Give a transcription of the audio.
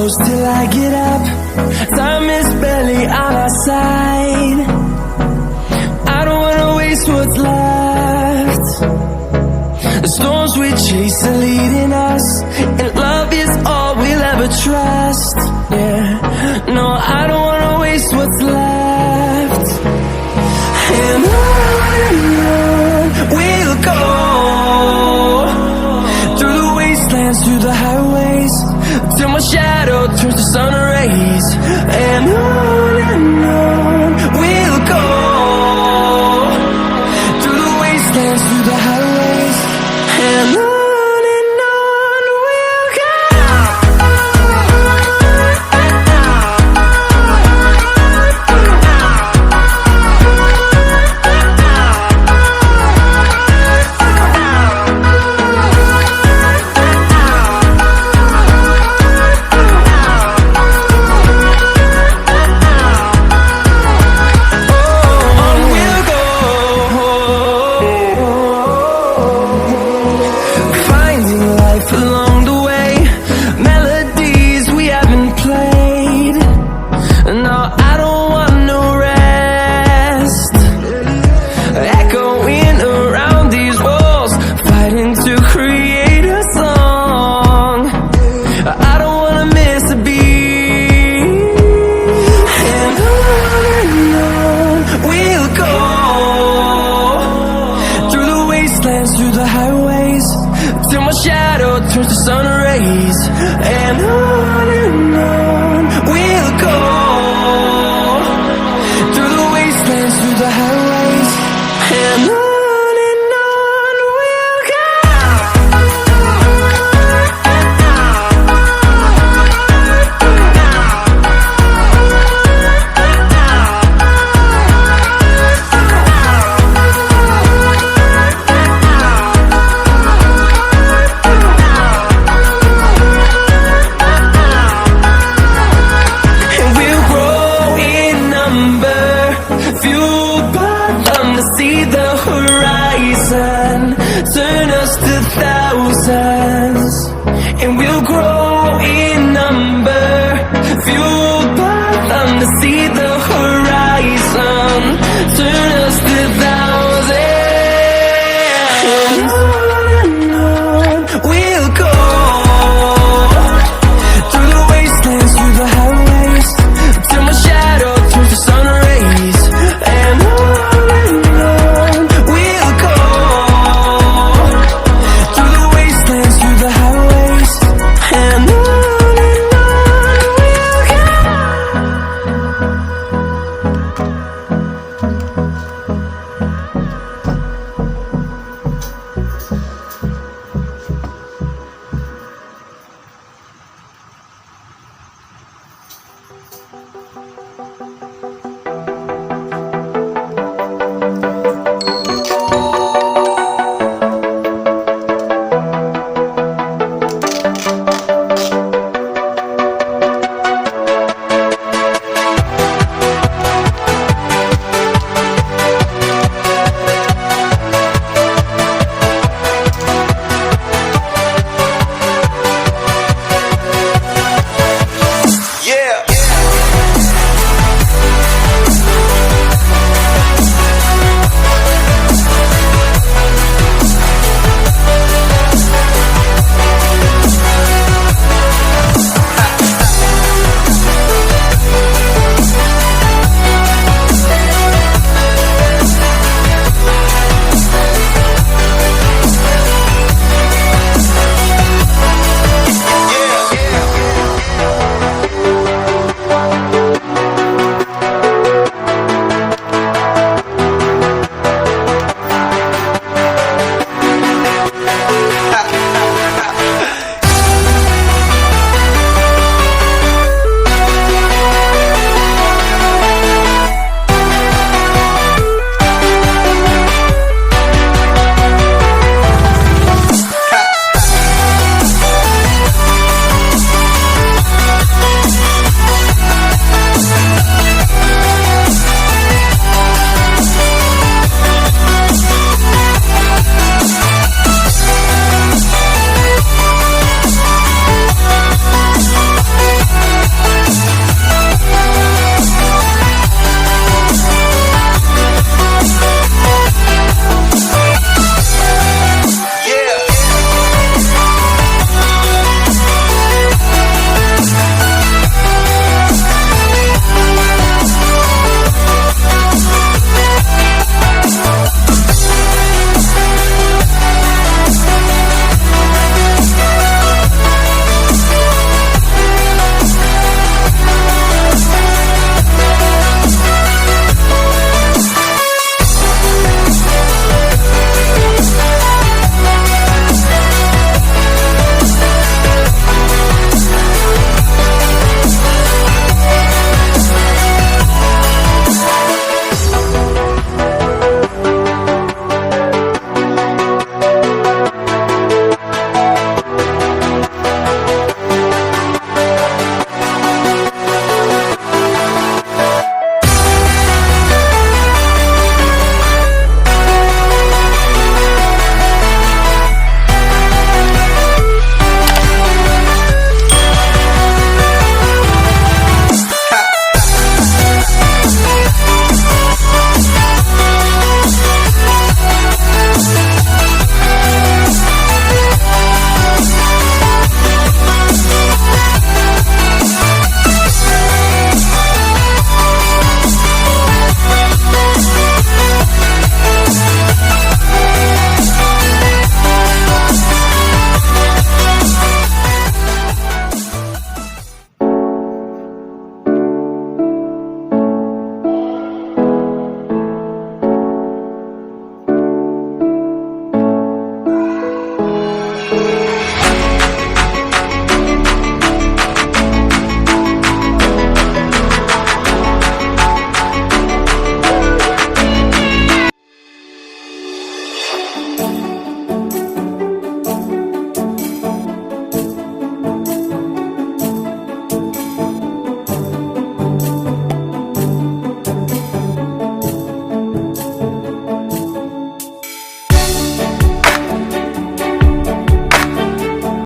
shadows till I get up. Time is barely on our side. I don't wanna waste what's left. The storms we chase are leading us, and love is all we'll ever trust. Yeah, no, I don't wanna waste what's left. And on we'll go, through the wastelands, through the highways, till my shadow turns to sun rays. And on we'll go, through the wastelands, through the highways, and on we'll go. Along the way, melodies we haven't played. No, I don't want no rest. Echoing around these walls, fighting to create a song. I don't wanna miss a beat. And on we'll go, through the wastelands, through the highways, till my shadow turns to sun rays. And on